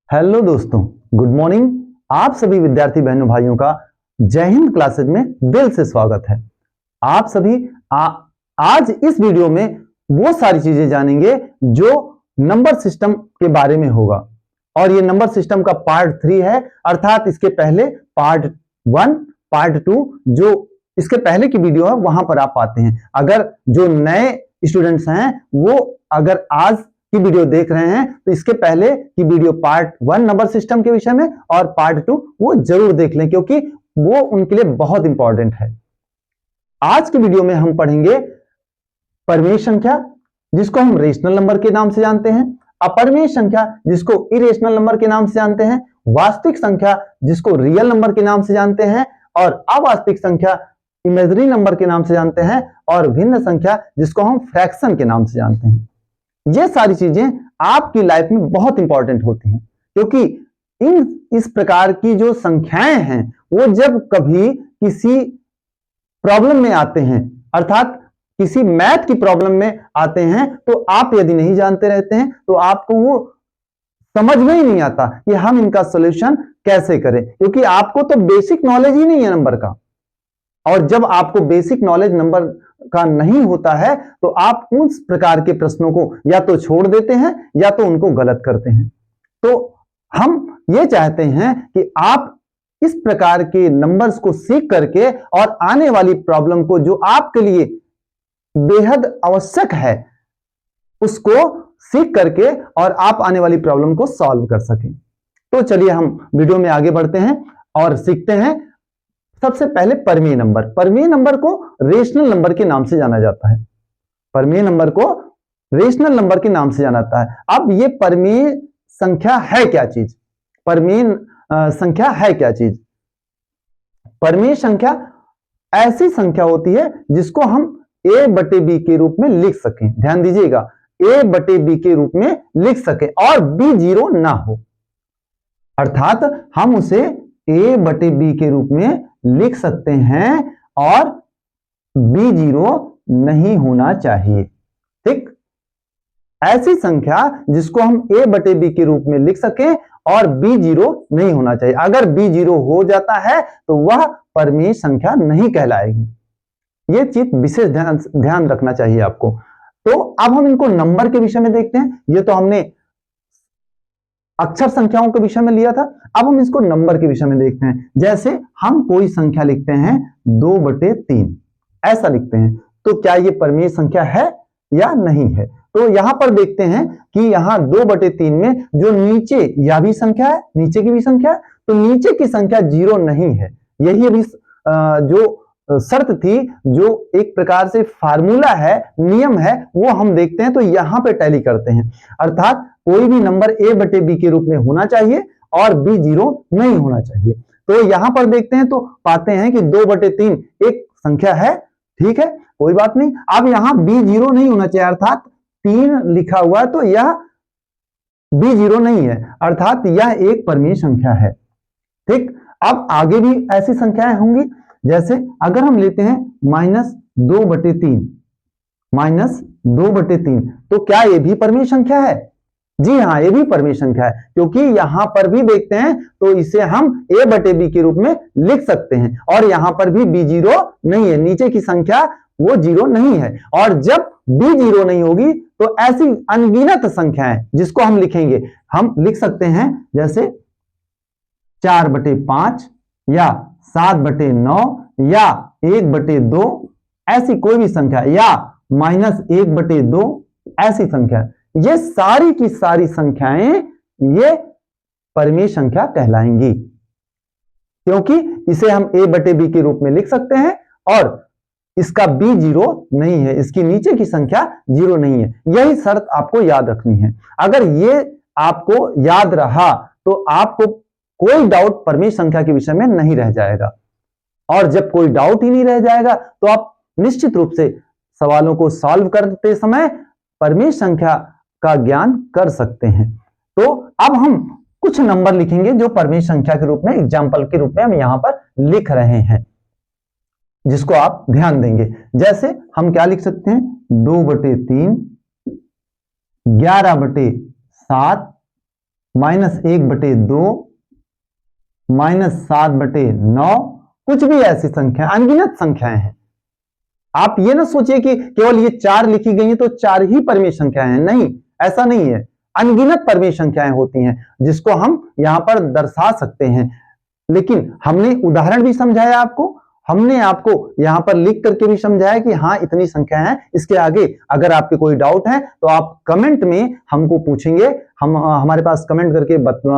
Hello दोस्तों, good morning. आप सभी विद्यार्थी बहनों भाइयों का जय हिंद क्लासेज में दिल से स्वागत है। आप सभी आज इस वीडियो में वो सारी चीजें जानेंगे जो नंबर सिस्टम के बारे में होगा और ये नंबर सिस्टम का पार्ट 3 है, अर्थात इसके पहले पार्ट 1, पार्ट 2 जो इसके पहले की वीडियो है वहां पर आप पाते हैं। अगर जो नए स्टूडेंट्स हैं वो अगर आज की वीडियो देख रहे हैं तो इसके पहले की वीडियो पार्ट 1 नंबर सिस्टम के विषय में और पार्ट 2 वो जरूर देख लें, क्योंकि वो उनके लिए बहुत इंपॉर्टेंट है। आज की वीडियो में हम पढ़ेंगे परमेय संख्या, जिसको हम रेशनल नंबर के नाम से जानते हैं, अपरमेय संख्या जिसको इरेशनल नंबर के नाम से जानते हैं, वास्तविक संख्या जिसको रियल नंबर के नाम से जानते हैं, और अवास्तविक संख्या इमेजिनरी नंबर के नाम से जानते हैं, और भिन्न संख्या जिसको हम फ्रैक्शन के नाम से जानते हैं। ये सारी चीजें आपकी लाइफ में बहुत इंपॉर्टेंट होती हैं, क्योंकि इस प्रकार की जो संख्याएं हैं वो जब कभी किसी प्रॉब्लम में आते हैं, अर्थात किसी मैथ की प्रॉब्लम में आते हैं, तो आप यदि नहीं जानते रहते हैं तो आपको वो समझ में ही नहीं आता कि हम इनका सॉल्यूशन कैसे करें, क्योंकि आपको तो बेसिक नॉलेज ही नहीं है नंबर का। और जब आपको बेसिक नॉलेज नंबर का नहीं होता है तो आप उस प्रकार के प्रश्नों को या तो छोड़ देते हैं या तो उनको गलत करते हैं। तो हम ये चाहते हैं कि आप इस प्रकार के नंबर्स को सीख करके और आने वाली प्रॉब्लम को जो आपके लिए बेहद आवश्यक है उसको सीख करके और आप आने वाली प्रॉब्लम को सॉल्व कर सकें। तो चलिए हम वीडियो में आगे बढ़ते हैं और सीखते हैं। सबसे पहले परमेय नंबर। परमेय नंबर को रेशनल नंबर के नाम से जाना जाता है। परमेय नंबर को रेशनल नंबर के नाम से जाना जाता है। अब ये परमेय संख्या है क्या चीज? परमेय संख्या है क्या चीज? परमेय संख्या ऐसी संख्या होती है जिसको हम a बटे b के रूप में लिख सकें। ध्यान दीजिएगा, a बटे b के रूप में लिख सकें और b जीरो ना हो, अर्थात हम उसे a बटे b के रूप में लिख सकते हैं और b जीरो नहीं होना चाहिए। ठीक, ऐसी संख्या जिसको हम a बटे b के रूप में लिख सकें और b जीरो नहीं होना चाहिए। अगर b जीरो हो जाता है तो वह परमेय संख्या नहीं कहलाएगी। यह चीज विशेष ध्यान रखना चाहिए आपको। तो अब हम इनको नंबर के विषय में देखते हैं। ये तो हमने अक्षर संख्याओं के विषय में लिया था, अब हम इसको नंबर के विषय में देखते हैं। जैसे हम कोई संख्या लिखते हैं 2/3, ऐसा लिखते हैं, तो क्या ये परमेय संख्या है या नहीं है? तो यहां पर देखते हैं कि यहां 2/3 में जो नीचे यह भी संख्या है, नीचे की भी संख्या है, तो नीचे की संख्या 0 नहीं है। यही अभी जो शर्त थी, जो एक प्रकार से फार्मूला है, नियम है, वो हम देखते हैं। तो यहां पे टैली करते हैं, अर्थात कोई भी नंबर a बटे b के रूप में होना चाहिए और b जीरो नहीं होना चाहिए। तो यहां पर देखते हैं तो पाते हैं कि 2/3 एक संख्या है, ठीक है, कोई बात नहीं। अब यहां b जीरो नहीं होना चाहिए, अर्थात 3 लिखा हुआ है तो यह b जीरो नहीं है, अर्थात यह एक परमेय संख्या है। ठीक, अब आगे भी ऐसी संख्याएं होंगी। जैसे अगर हम लेते हैं -2/3, -2/3, तो क्या ये भी परमेय संख्या है? जी हाँ, ये भी परमेय संख्या है, क्योंकि यहां पर भी देखते हैं तो इसे हम a बटे b के रूप में लिख सकते हैं और यहां पर भी b जीरो नहीं है, नीचे की संख्या वो जीरो नहीं है। और जब b जीरो नहीं होगी तो ऐसी अनगिनत संख्याएं जिसको हम लिखेंगे, हम लिख सकते हैं जैसे 4/5 या 7/9 या 1/2, ऐसी कोई भी संख्या, या -1/2, ऐसी संख्या। ये सारी की सारी संख्याएं ये परमेय संख्या कहलाएंगी, क्योंकि इसे हम a बटे b के रूप में लिख सकते हैं और इसका b जीरो नहीं है, इसकी नीचे की संख्या जीरो नहीं है। यही शर्त आपको याद रखनी है। अगर ये आपको याद रहा तो आपको कोई डाउट परमेय संख्या के विषय में नहीं रह जाएगा, और जब कोई डाउट ही नहीं रह जाएगा तो आप निश्चित रूप से सवालों को सॉल्व करते समय परमेय संख्या का ज्ञान कर सकते हैं। तो अब हम कुछ नंबर लिखेंगे जो परमेय संख्या के रूप में, एग्जाम्पल के रूप में हम यहां पर लिख रहे हैं, जिसको आप ध्यान देंगे। जैसे हम क्या लिख सकते हैं, 2/3, 11/7, -1/2, -7/9, कुछ भी ऐसी संख्या, अनगिनत संख्याएं हैं। आप ये ना सोचिए कि केवल ये 4 लिखी गई हैं तो 4 ही परमेय संख्याएं हैं, नहीं, ऐसा नहीं है। अनगिनत परमेय संख्याएं होती हैं जिसको हम यहां पर दर्शा सकते हैं। लेकिन हमने उदाहरण भी समझाया आपको, हमने आपको यहां पर लिख करके भी समझाया कि हाँ इतनी संख्या है। इसके आगे अगर आपके कोई डाउट है तो आप कमेंट में हमको पूछेंगे, हम हमारे पास कमेंट करके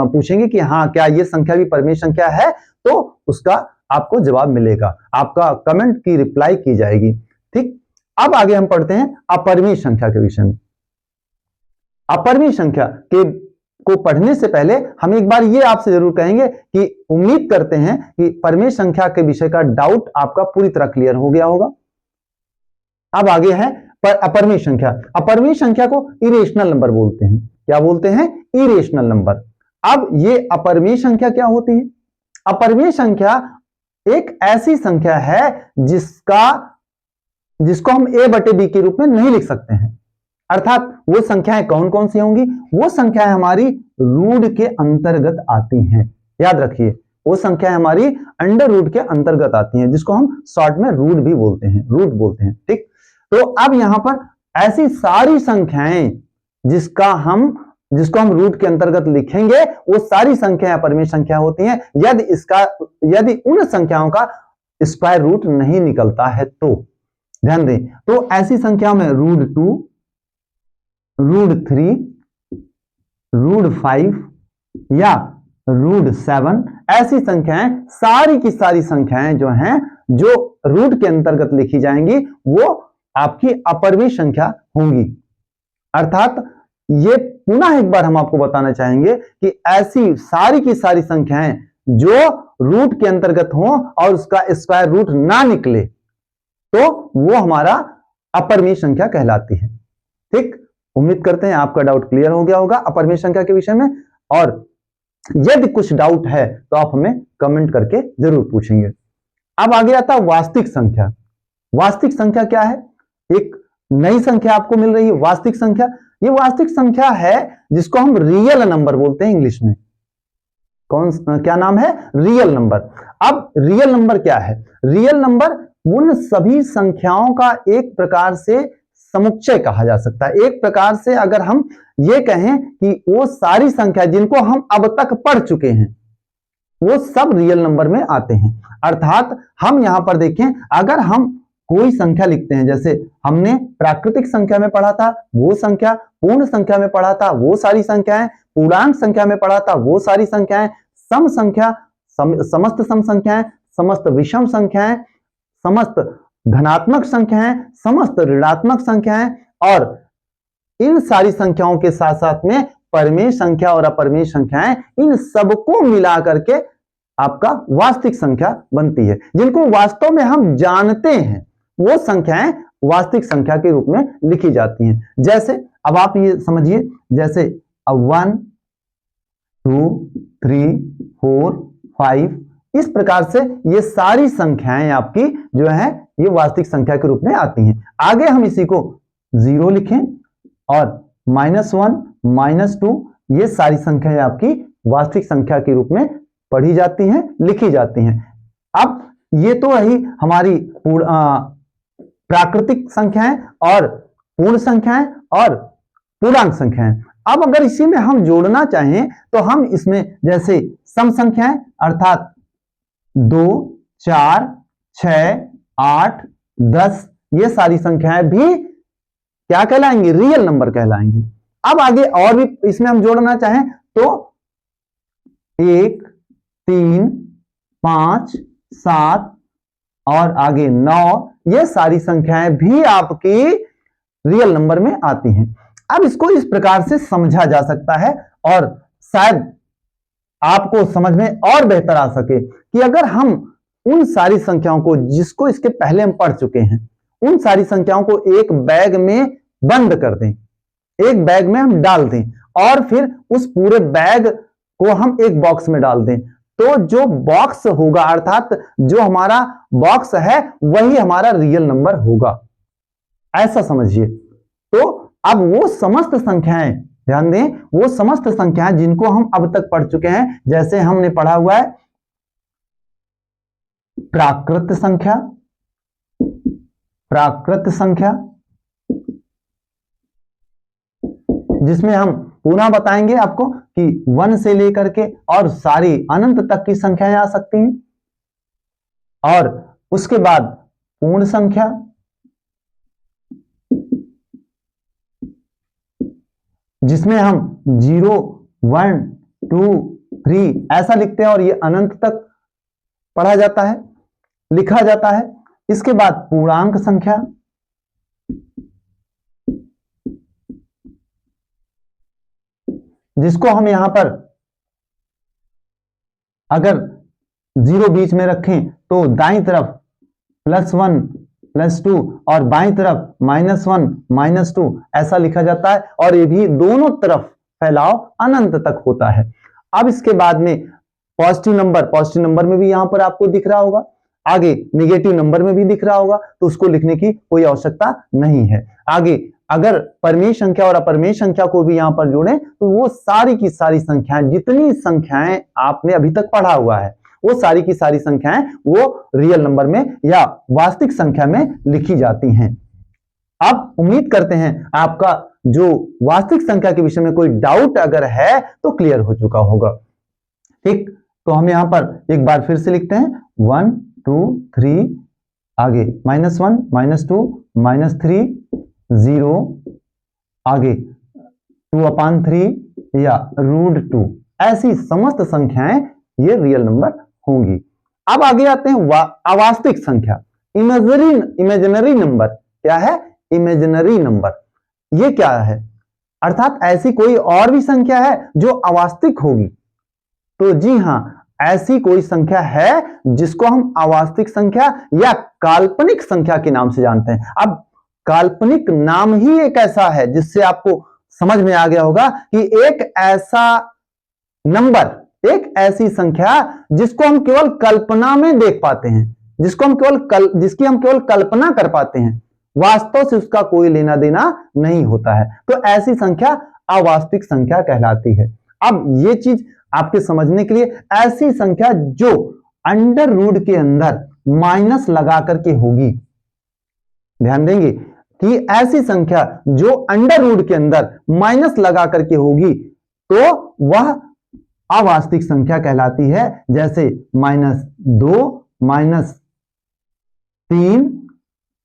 पूछेंगे कि हाँ क्या ये संख्या भी परमेय संख्या है, तो उसका आपको जवाब मिलेगा, आपका कमेंट की रिप्लाई की जाएगी। ठीक, अब आगे हम पढ़ते हैं अपरमेय संख्या के विषय में। अपरमेय संख्या के को पढ़ने से पहले हम एक बार ये आपसे जरूर कहेंगे कि उम्मीद करते हैं कि परमेय संख्या के विषय का डाउट आपका पूरी तरह क्लियर हो गया होगा। अब आगे है अपरमेय संख्या। अपरमेय संख्या को इरेशनल नंबर बोलते हैं। क्या बोलते हैं? Irrational number. अब ये अपरमेय संख्या क्या होती है? अपरमेय संख्या एक ऐसी संख्या है जिसको हम a/b के रूप में नहीं लिख सकते हैं। अर्थात वो संख्याएं कौन कौन सी होंगी? वो संख्याएं हमारी रूट के अंतर्गत आती हैं। याद रखिए, वो संख्याएं हमारी अंडर रूट के अंतर्गत आती हैं, जिसको हम शॉर्ट में रूट भी बोलते हैं, रूट बोलते हैं। ठीक, तो अब यहां पर ऐसी सारी संख्याएं जिसको हम रूट के अंतर्गत लिखेंगे, वो सारी संख्याएं अपरमेय संख्या होती हैं यदि उन संख्याओं का स्क्वायर रूट नहीं निकलता है तो। ध्यान दें, तो ऐसी संख्याओं में √2, √3, √5 या √7 ऐसी संख्याएं, सारी की सारी संख्याएं जो हैं, जो रूट के अंतर्गत लिखी जाएंगी, वो आपकी अपरमेय संख्या होंगी। अर्थात ये पुनः एक बार हम आपको बताना चाहेंगे कि ऐसी सारी की सारी संख्याएं जो रूट के अंतर्गत हो और उसका स्क्वायर रूट ना निकले, तो वो हमारा अपरमेय संख्या कहलाती है। ठीक, उम्मीद करते हैं आपका डाउट क्लियर हो गया होगा अपरमेय संख्या के विषय में, और यदि कुछ डाउट है तो आप हमें कमेंट करके जरूर पूछेंगे। अब आगे आता है वास्तविक संख्या। वास्तविक संख्या क्या है? एक नई संख्या आपको मिल रही है, वास्तविक संख्या। ये वास्तविक संख्या है जिसको हम रियल नंबर बोलते हैं इंग्लिश में। क्या नाम है? Real number. अब रियल नंबर क्या है? रियल नंबर उन सभी संख्याओं का एक प्रकार से समुच्चय कहा जा सकता है। एक प्रकार से अगर हम ये कहें कि वो सारी संख्या जिनको हम अब तक पढ़ चुके हैं, वो सब रियल नंबर में आते हैं। अर्थात हम यहां पर देखें, अगर हम कोई संख्या लिखते हैं, जैसे हमने प्राकृतिक संख्या में पढ़ा था वो संख्या, पूर्ण संख्या में पढ़ा था वो सारी संख्याएं, पूर्णांक संख्या में पढ़ा था वो सारी संख्याएं, सम संख्या, समस्त सम संख्याएं, समस्त विषम संख्याएं, समस्त धनात्मक संख्याएं, समस्त ऋणात्मक संख्याएं, और इन सारी संख्याओं के साथ साथ में परमेय संख्या और अपरमेय संख्याएं, इन सबको मिला करके आपका वास्तविक संख्या बनती है। जिनको वास्तव में हम जानते हैं वो संख्याएं वास्तविक संख्या के रूप में लिखी जाती हैं। जैसे अब आप ये समझिए, जैसे 1, 2, 3, 4, 5, इस प्रकार से ये सारी संख्याएं आपकी जो है ये वास्तविक संख्या के रूप में आती हैं। आगे हम इसी को 0 लिखें और -1, -2, ये सारी संख्याएं आपकी वास्तविक संख्या के रूप में पढ़ी जाती हैं, लिखी जाती हैं। अब ये तो रही हमारी प्राकृतिक संख्याएं और पूर्ण संख्याएं और पूर्णांक संख्याएं। अब अगर इसी में हम जोड़ना चाहें तो हम इसमें जैसे सम संख्याएं, अर्थात 2, 4, 6, 8, 10, ये सारी संख्याएं भी क्या कहलाएंगी? Real number कहलाएंगी। अब आगे और भी इसमें हम जोड़ना चाहें तो 1, 3, 5, 7 और आगे 9, ये सारी संख्याएं भी आपकी रियल नंबर में आती हैं। अब इसको इस प्रकार से समझा जा सकता है और शायद आपको समझ में और बेहतर आ सके कि अगर हम उन सारी संख्याओं को जिसको इसके पहले हम पढ़ चुके हैं, उन सारी संख्याओं को एक बैग में बंद कर दें, एक बैग में हम डाल दें और फिर उस पूरे बैग को हम एक बॉक्स में डाल दें, तो जो बॉक्स होगा, अर्थात जो हमारा बॉक्स है वही हमारा रियल नंबर होगा, ऐसा समझिए। तो अब वो समस्त संख्याएं ध्यान दें, वो समस्त संख्याएं जिनको हम अब तक पढ़ चुके हैं, जैसे हमने पढ़ा हुआ है प्राकृत संख्या, प्राकृत संख्या, जिसमें हम पुनः बताएंगे आपको कि 1 से लेकर के और सारी अनंत तक की संख्याएं आ सकती हैं, और उसके बाद पूर्ण संख्या, जिसमें हम 0, 1, 2, 3 ऐसा लिखते हैं और ये अनंत तक पढ़ा जाता है, लिखा जाता है। इसके बाद पूर्णांक संख्या, जिसको हम यहां पर अगर 0 बीच में रखें तो दाईं तरफ +1 +2 और बाईं तरफ -1 -2 ऐसा लिखा जाता है, और ये भी दोनों तरफ फैलाव अनंत तक होता है। अब इसके बाद में पॉजिटिव नंबर में भी यहां पर आपको दिख रहा होगा, आगे नेगेटिव नंबर में भी दिख रहा होगा, तो उसको लिखने की कोई आवश्यकता नहीं है। आगे अगर परमेय संख्या और अपरमेय संख्या को भी यहां पर जोड़ें तो वो सारी की सारी संख्याएं, जितनी संख्याएं आपने अभी तक पढ़ा हुआ है, वो सारी की सारी संख्याएं वो रियल नंबर में या वास्तविक संख्या में लिखी जाती हैं। अब उम्मीद करते हैं आपका जो वास्तविक संख्या के विषय में कोई डाउट अगर है तो क्लियर हो चुका होगा। ठीक, तो हम यहां पर एक बार फिर से लिखते हैं 1 2 3, आगे -1 -2 -3 0, आगे 2/3 या √2, ऐसी समस्त संख्याएं ये रियल नंबर होंगी। अब आगे आते हैं अवास्तविक संख्या, इमेजिनरी नंबर। क्या है? Imaginary number. ये क्या है? अर्थात ऐसी कोई और भी संख्या है जो अवास्तविक होगी। तो जी हां, ऐसी कोई संख्या है जिसको हम अवास्तविक संख्या या काल्पनिक संख्या के नाम से जानते हैं। अब काल्पनिक नाम ही एक ऐसा है जिससे आपको समझ में आ गया होगा कि एक ऐसा नंबर, एक ऐसी संख्या जिसको हम केवल कल्पना में देख पाते हैं, जिसकी हम केवल कल्पना कर पाते हैं, वास्तव से उसका कोई लेना देना नहीं होता है, तो ऐसी संख्या अवास्तविक संख्या कहलाती है। अब ये चीज आपके समझने के लिए, ऐसी संख्या जो अंडर रूट के अंदर माइनस लगा करके होगी, ध्यान देंगे कि ऐसी संख्या जो अंडर रूट के अंदर माइनस लगा करके होगी तो वह अवास्तविक संख्या कहलाती है। जैसे -2 -3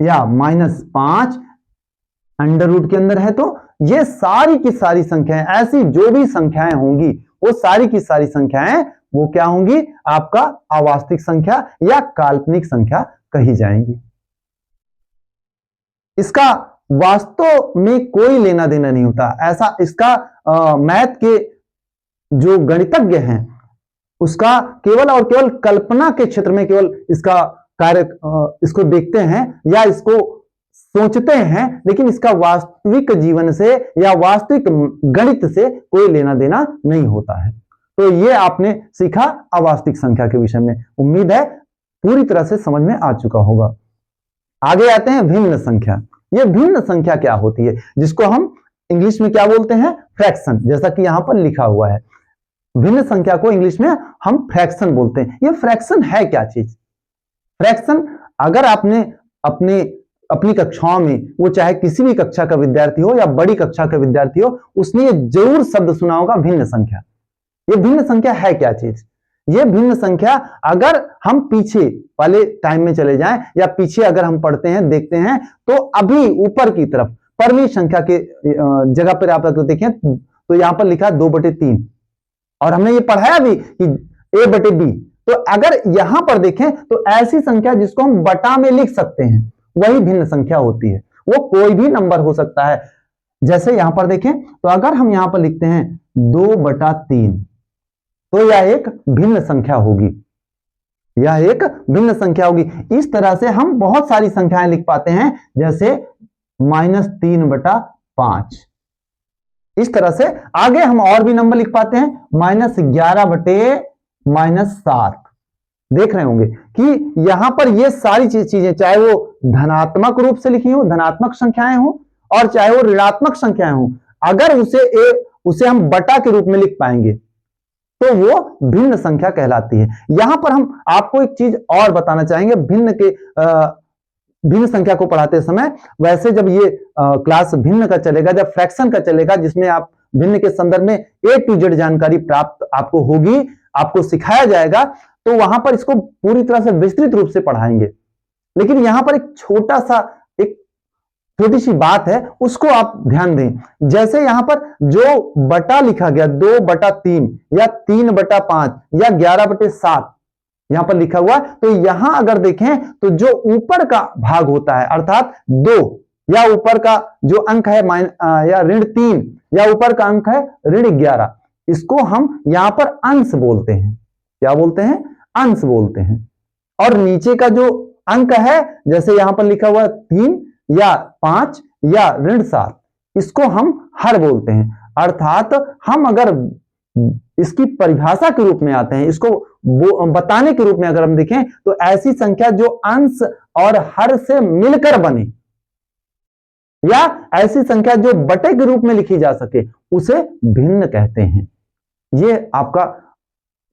या -5 अंडर रूट के अंदर है, तो ये सारी की सारी संख्याएं, ऐसी जो भी संख्याएं होंगी वो सारी की सारी संख्याएं वो क्या होंगी? आपका अवास्तविक संख्या या काल्पनिक संख्या कही जाएंगी। इसका वास्तव में कोई लेना देना नहीं होता। ऐसा इसका मैथ के जो गणितज्ञ हैं उसका केवल और केवल कल्पना के क्षेत्र में केवल इसका कार्य इसको देखते हैं या इसको सोचते हैं, लेकिन इसका वास्तविक जीवन से या वास्तविक गणित से कोई लेना देना नहीं होता है। तो ये आपने सीखा अवास्तविक संख्या के विषय में। उम्मीद है पूरी तरह से समझ में आ चुका होगा। आगे आते हैं भिन्न संख्या। ये भिन्न संख्या क्या होती है, जिसको हम इंग्लिश में क्या बोलते हैं? फ्रैक्शन, जैसा कि यहां पर लिखा हुआ है। भिन्न संख्या को इंग्लिश में हम फ्रैक्शन बोलते हैं। ये फ्रैक्शन है क्या चीज? फ्रैक्शन, अगर आपने अपनी कक्षाओं में, वो चाहे किसी भी कक्षा का विद्यार्थी हो या बड़ी कक्षा का विद्यार्थी हो, उसने ये जरूर शब्द सुना होगा, भिन्न संख्या। ये भिन्न संख्या है क्या चीज? ये भिन्न संख्या, अगर हम पीछे वाले टाइम में चले जाएं या पीछे अगर हम पढ़ते हैं, देखते हैं, तो अभी ऊपर की तरफ परमेय संख्या के जगह पर आप अगर देखें तो यहां पर लिखा है 2/3, और हमने ये पढ़ाया भी कि a/b। तो अगर यहां पर देखें तो ऐसी संख्या जिसको हम बटा में लिख सकते हैं वही भिन्न संख्या होती है। वो कोई भी नंबर हो सकता है। जैसे यहां पर देखें तो अगर हम यहां पर लिखते हैं 2/3, तो यह एक भिन्न संख्या होगी, यह एक भिन्न संख्या होगी। इस तरह से हम बहुत सारी संख्याएं लिख पाते हैं, जैसे -3/5। इस तरह से आगे हम और भी नंबर लिख पाते हैं, -11/-7। देख रहे होंगे कि यहां पर ये सारी चीजें, चाहे वो धनात्मक रूप से लिखी हो, धनात्मक संख्याएं हो, और चाहे वो ऋणात्मक संख्याएं हो, अगर उसे हम बटा के रूप में लिख पाएंगे, तो वो भिन्न संख्या कहलाती है। यहां पर हम आपको एक चीज और बताना चाहेंगे भिन्न संख्या को पढ़ाते समय। वैसे जब ये क्लास भिन्न का चलेगा, जब फ्रैक्शन का चलेगा, जिसमें आप भिन्न के संदर्भ में A to Z जानकारी प्राप्त आपको होगी, आपको सिखाया जाएगा, तो वहां पर इसको पूरी तरह से विस्तृत रूप से पढ़ाएंगे। लेकिन यहां पर एक छोटी सी बात है, उसको आप ध्यान दें। जैसे यहां पर जो बटा लिखा गया 2/3 या 3/5 या 11/7 यहां पर लिखा हुआ, तो यहां अगर देखें तो जो ऊपर का भाग होता है अर्थात 2 या ऊपर का जो अंक है या -3 या ऊपर का अंक है -11, इसको हम यहां पर अंश बोलते हैं। क्या बोलते हैं? अंश बोलते हैं। और नीचे का जो अंक है, जैसे यहां पर लिखा हुआ 3 या 5 या -7, इसको हम हर बोलते हैं। अर्थात हम अगर इसकी परिभाषा के रूप में आते हैं, इसको बताने के रूप में अगर हम देखें, तो ऐसी संख्या जो अंश और हर से मिलकर बने, या ऐसी संख्या जो बटे के रूप में लिखी जा सके, उसे भिन्न कहते हैं। यह आपका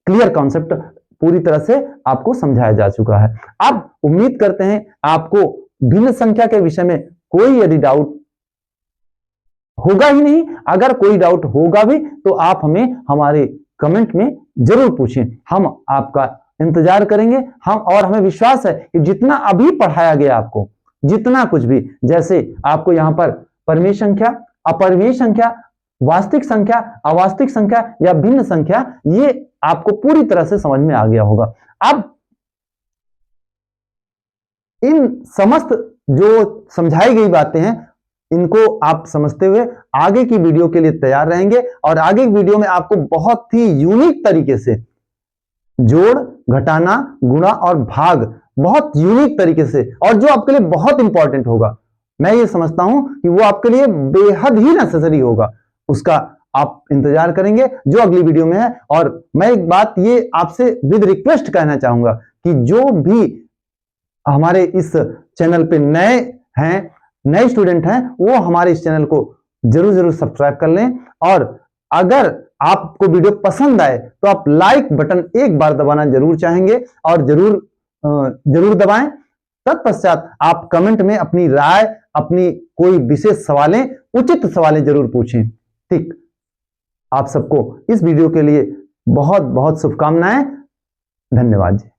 क्लियर कॉन्सेप्ट पूरी तरह से आपको समझाया जा चुका है। अब उम्मीद करते हैं आपको भिन्न संख्या के विषय में कोई यदि डाउट होगा ही नहीं। अगर कोई डाउट होगा भी तो आप हमें हमारे कमेंट में जरूर पूछें, हम आपका इंतजार करेंगे। हमें विश्वास है कि जितना अभी पढ़ाया गया आपको, जितना कुछ भी, जैसे आपको यहां पर परिमेय संख्या, अपरिमेय संख्या, वास्तविक संख्या, अवास्तविक संख्या या भिन्न संख्या, ये आपको पूरी तरह से समझ में आ गया होगा। अब इन समस्त जो समझाई गई बातें हैं, इनको आप समझते हुए आगे की वीडियो के लिए तैयार रहेंगे। और आगे की वीडियो में आपको बहुत ही यूनिक तरीके से जोड़, घटाना, गुणा और भाग बहुत यूनिक तरीके से, और जो आपके लिए बहुत इंपॉर्टेंट होगा, मैं ये समझता हूं कि वो आपके लिए बेहद ही नेसेसरी होगा, उसका आप इंतजार करेंगे जो अगली वीडियो में है। और मैं एक बात ये आपसे विद रिक्वेस्ट कहना चाहूंगा कि जो भी हमारे इस चैनल पे नए स्टूडेंट हैं, वो हमारे इस चैनल को जरूर सब्सक्राइब कर लें। और अगर आपको वीडियो पसंद आए तो आप लाइक बटन एक बार दबाना जरूर चाहेंगे और जरूर दबाएं। तत्पश्चात आप कमेंट में अपनी राय, अपनी कोई विशेष सवालें, उचित सवालें जरूर पूछें। ठीक, आप सबको इस वीडियो के लिए बहुत बहुत शुभकामनाएं। धन्यवाद जी।